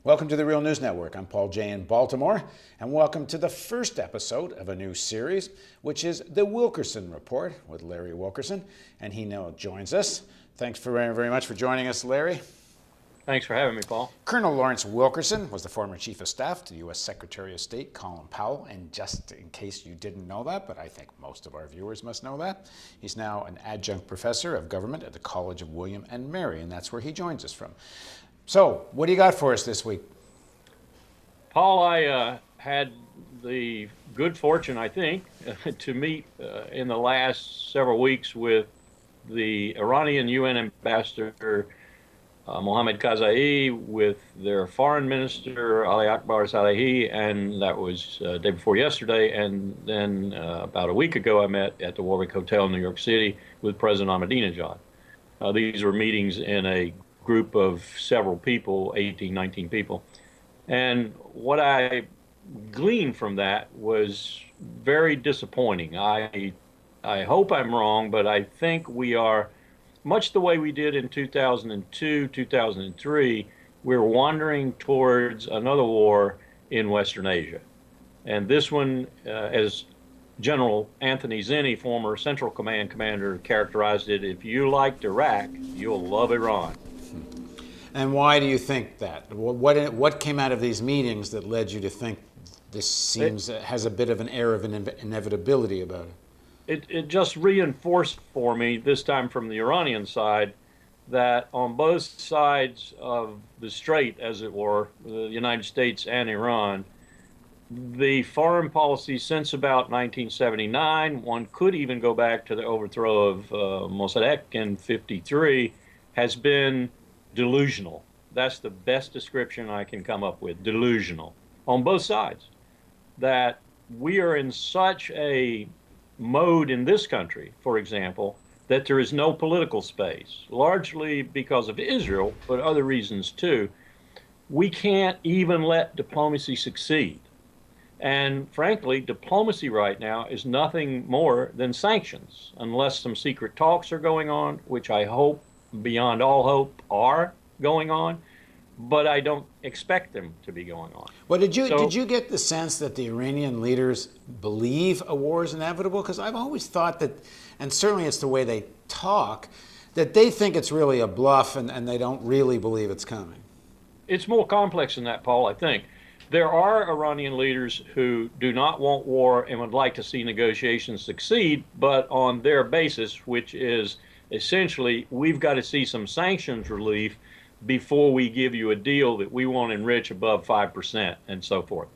Welcome to the Real News Network. I'm Paul Jay in Baltimore, and welcome to the first episode of a new series, which is The Wilkerson Report with Larry Wilkerson, and he now joins us. Thanks very much for joining us, Larry. Thanks for having me, Paul. Colonel Lawrence Wilkerson was the former Chief of Staff to U.S. Secretary of State Colin Powell, and just in case you didn't know that, but I think most of our viewers must know that, he's now an adjunct professor of government at the College of William and Mary, and that's where he joins us from. So, what do you got for us this week? Paul, I had the good fortune, I think, to meet in the last several weeks with the Iranian UN ambassador, Mohammad Karzai, with their foreign minister, Ali Akbar Salehi, and that was day before yesterday. And then about a week ago, I met at the Warwick Hotel in New York City with President Ahmadinejad. These were meetings in a group of several people, 18, 19 people. And what I gleaned from that was very disappointing. I hope I'm wrong, but I think we are, much the way we did in 2002, 2003, we're wandering towards another war in Western Asia. And this one, as General Anthony Zinni, former Central Command commander, characterized it, if you liked Iraq, you'll love Iran. And why do you think that? What came out of these meetings that led you to think this has a bit of an air of inevitability about it? It just reinforced for me, this time from the Iranian side, that on both sides of the strait, as it were, the United States and Iran, the foreign policy since about 1979, one could even go back to the overthrow of Mossadegh in '53, has been delusional. That's the best description I can come up with, delusional, on both sides. That we are in such a mode in this country, for example, that there is no political space, largely because of Israel, but other reasons too. We can't even let diplomacy succeed. And frankly, diplomacy right now is nothing more than sanctions, unless some secret talks are going on, which I hope, beyond all hope, are going on, but I don't expect them to be going on. Well, did you get the sense that the Iranian leaders believe a war is inevitable? Because I've always thought that, and certainly it's the way they talk, that they think it's really a bluff and they don't really believe it's coming. It's more complex than that, Paul, I think. There are Iranian leaders who do not want war and would like to see negotiations succeed, but on their basis, which is essentially, we've got to see some sanctions relief before we give you a deal that we won't enrich above 5% and so forth.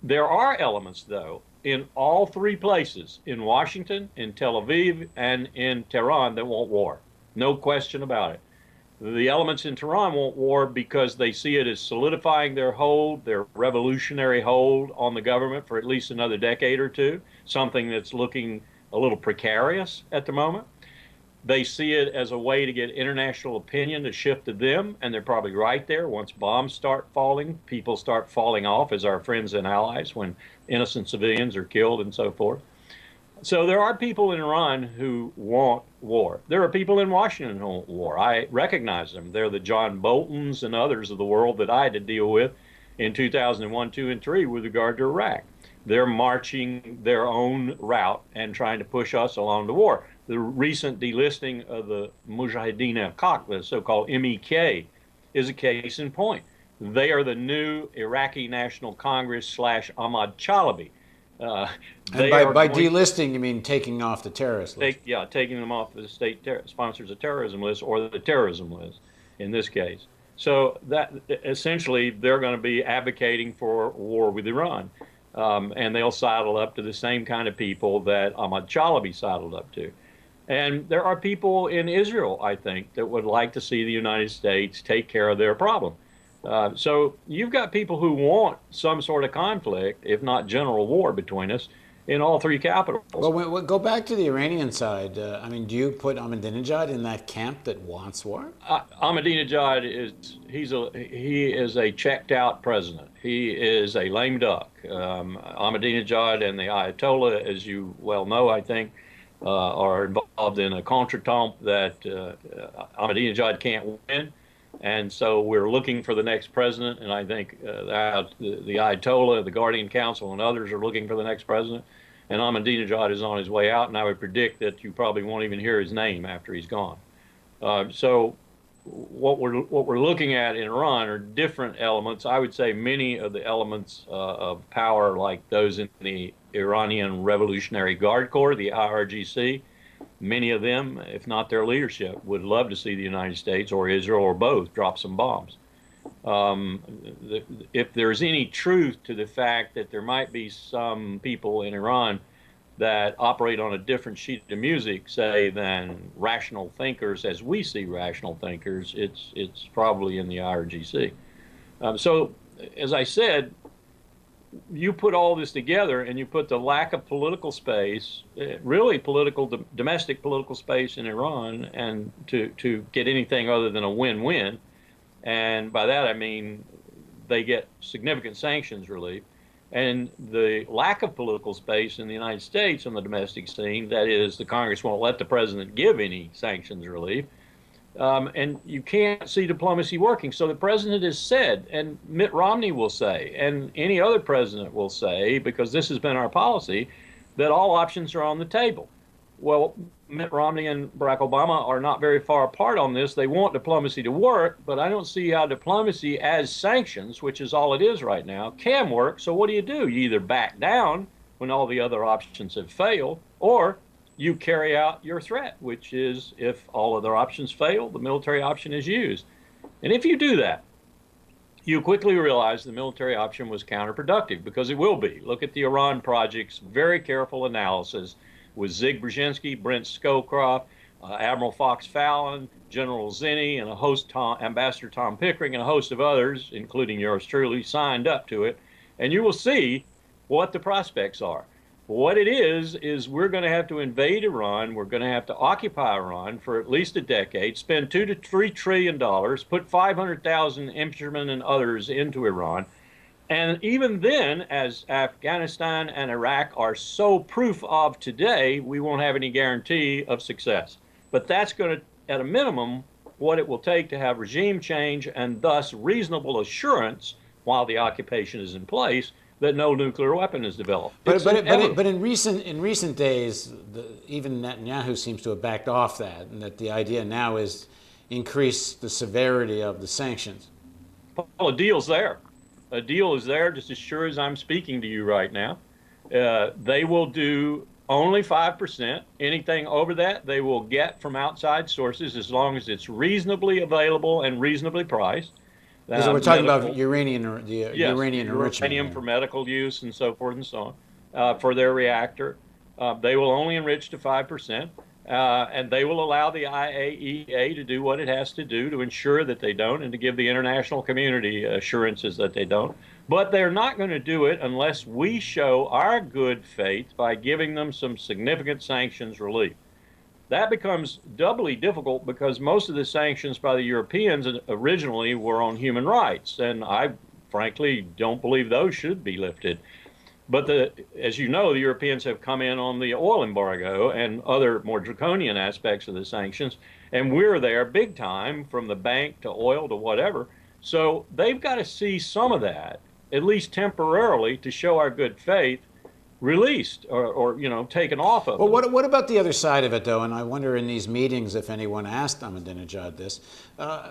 There are elements, though, in all three places, in Washington, in Tel Aviv, and in Tehran, that want war. No question about it. The elements in Tehran want war because they see it as solidifying their hold, their revolutionary hold on the government for at least another decade or two, something that's looking a little precarious at the moment. They see it as a way to get international opinion to shift to them, and they're probably right there. Once bombs start falling, people start falling off as our friends and allies when innocent civilians are killed and so forth. So there are people in Iran who want war. There are people in Washington who want war. I recognize them. They're the John Boltons and others of the world that I had to deal with in 2001, 2, and 3 with regard to Iraq. They're marching their own route and trying to push us along to war. The recent delisting of the Mujahideen al-Haq, the so-called MEK, is a case in point. They are the new Iraqi National Congress / Ahmad Chalabi. And by delisting, you mean taking off the terrorist list? Taking them off the state sponsors of terrorism list, or the terrorism list in this case. So that essentially they're going to be advocating for war with Iran. And they'll sidle up to the same kind of people that Ahmad Chalabi sidled up to. And there are people in Israel, I think, that would like to see the United States take care of their problem. So you've got people who want some sort of conflict, if not general war between us, in all three capitals. Well, go back to the Iranian side. Do you put Ahmadinejad in that camp that wants war? Ahmadinejad he is a checked out president. He is a lame duck. Ahmadinejad and the Ayatollah, as you well know, I think, are involved in a contretemps that Ahmadinejad can't win. And so we're looking for the next president, and I think the Ayatollah, the Guardian Council, and others are looking for the next president. And Ahmadinejad is on his way out, and I would predict that you probably won't even hear his name after he's gone. So what we're looking at in Iran are different elements. I would say many of the elements of power, like those in the Iranian Revolutionary Guard Corps, the IRGC, many of them, if not their leadership, would love to see the United States or Israel or both drop some bombs. If there's any truth to the fact that there might be some people in Iran that operate on a different sheet of music, say, than rational thinkers as we see rational thinkers, it's probably in the IRGC. So, as I said, you put all this together and you put the lack of political space, really domestic political space in Iran, and to get anything other than a win-win. And by that I mean they get significant sanctions relief. And the lack of political space in the United States on the domestic scene, that is, the Congress won't let the president give any sanctions relief. And you can't see diplomacy working. So the president has said, and Mitt Romney will say, and any other president will say, because this has been our policy, that all options are on the table. Well, Mitt Romney and Barack Obama are not very far apart on this. They want diplomacy to work, but I don't see how diplomacy as sanctions, which is all it is right now, can work. So what do? You either back down when all the other options have failed, or you carry out your threat, which is if all other options fail, the military option is used. And if you do that, you quickly realize the military option was counterproductive, because it will be. Look at the Iran project's very careful analysis with Zig Brzezinski, Brent Scowcroft, Admiral Fox Fallon, General Zinni, and Ambassador Tom Pickering, and a host of others, including yours truly, signed up to it. And you will see what the prospects are. What it is we're going to have to invade Iran. We're going to have to occupy Iran for at least a decade, spend $2 to $3 trillion, put 500,000 infantrymen and others into Iran. And even then, as Afghanistan and Iraq are so proof of today, we won't have any guarantee of success. But that's going to, at a minimum, what it will take to have regime change and thus reasonable assurance while the occupation is in place that no nuclear weapon is developed. But in recent days, even Netanyahu seems to have backed off that, and that the idea now is increase the severity of the sanctions. Well, a deal's there. A deal is there just as sure as I'm speaking to you right now. They will do only 5%. Anything over that, they will get from outside sources as long as it's reasonably available and reasonably priced. So we're talking about uranium enrichment. Uranium for medical use and so forth and so on, for their reactor. They will only enrich to 5%, and they will allow the IAEA to do what it has to do to ensure that they don't, and to give the international community assurances that they don't. But they're not going to do it unless we show our good faith by giving them some significant sanctions relief. That becomes doubly difficult because most of the sanctions by the Europeans originally were on human rights, and I frankly don't believe those should be lifted. But as you know, the Europeans have come in on the oil embargo and other more draconian aspects of the sanctions, and we're there big time, from the bank to oil to whatever. So they've got to see some of that, at least temporarily, to show our good faith, released or taken off of. Well, what about the other side of it, though? And I wonder in these meetings if anyone asked Ahmadinejad this.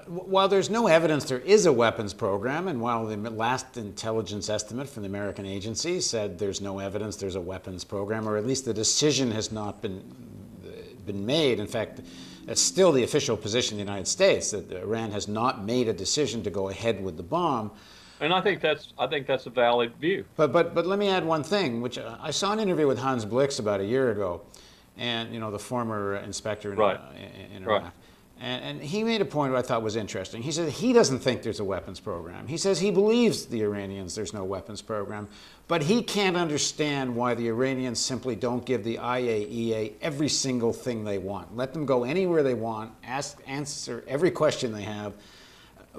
While there's no evidence there is a weapons program, and while the last intelligence estimate from the American agency said there's no evidence there's a weapons program, or at least the decision has not been made. In fact, it's still the official position of the United States that Iran has not made a decision to go ahead with the bomb. And I think that's a valid view. But let me add one thing, which I saw an interview with Hans Blix about a year ago, and the former inspector in Iraq. Right. And he made a point that I thought was interesting. He said he doesn't think there's a weapons program. He says he believes the Iranians there's no weapons program, but he can't understand why the Iranians simply don't give the IAEA every single thing they want. Let them go anywhere they want, answer every question they have.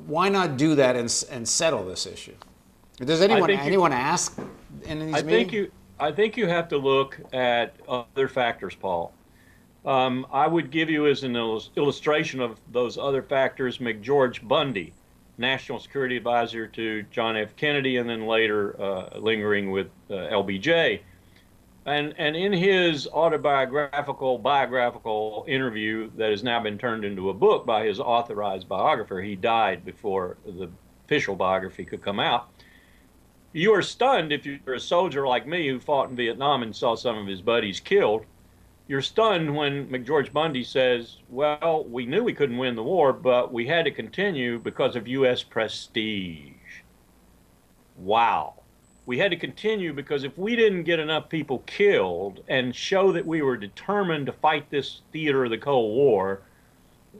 Why not do that and settle this issue? Does anyone ask in these meetings? I think you have to look at other factors, Paul. I would give you as an illustration of those other factors McGeorge Bundy, National Security Advisor to John F. Kennedy, and then later lingering with LBJ. And in his biographical interview that has now been turned into a book by his authorized biographer, he died before the official biography could come out. You are stunned if you're a soldier like me who fought in Vietnam and saw some of his buddies killed. You're stunned when McGeorge Bundy says, well, we knew we couldn't win the war, but we had to continue because of U.S. prestige. Wow. We had to continue because if we didn't get enough people killed and show that we were determined to fight this theater of the Cold War,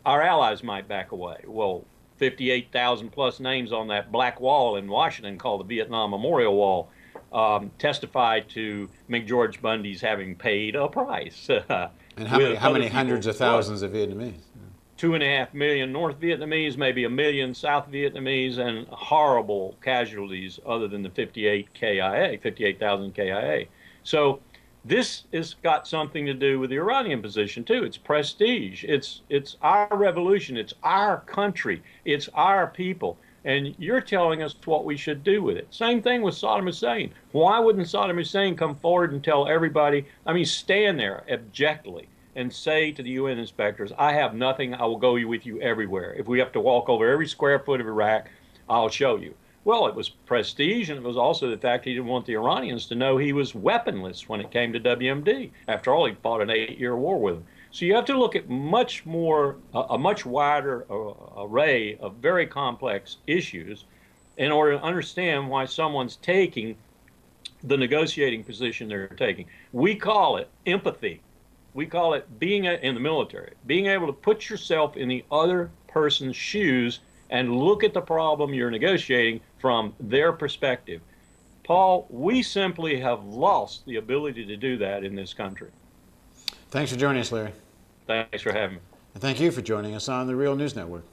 our allies might back away. Well, 58,000 plus names on that black wall in Washington called the Vietnam Memorial Wall testify to McGeorge Bundy's having paid a price. And how many hundreds of thousands of Vietnamese? 2.5 million North Vietnamese, maybe 1 million South Vietnamese, and horrible casualties other than the 58,000 KIA. So this has got something to do with the Iranian position too. It's prestige. It's our revolution. It's our country. It's our people. And you're telling us what we should do with it. Same thing with Saddam Hussein. Why wouldn't Saddam Hussein come forward and tell everybody, I mean, stand there abjectly and say to the UN inspectors, I have nothing, I will go with you everywhere. If we have to walk over every square foot of Iraq, I'll show you. Well, it was prestige, and it was also the fact he didn't want the Iranians to know he was weaponless when it came to WMD. After all, he fought an 8-year war with them. So you have to look at a much wider array of very complex issues in order to understand why someone's taking the negotiating position they're taking. We call it empathy. We call it being in the military, being able to put yourself in the other person's shoes and look at the problem you're negotiating from their perspective. Paul, we simply have lost the ability to do that in this country. Thanks for joining us, Larry. Thanks for having me. And thank you for joining us on the Real News Network.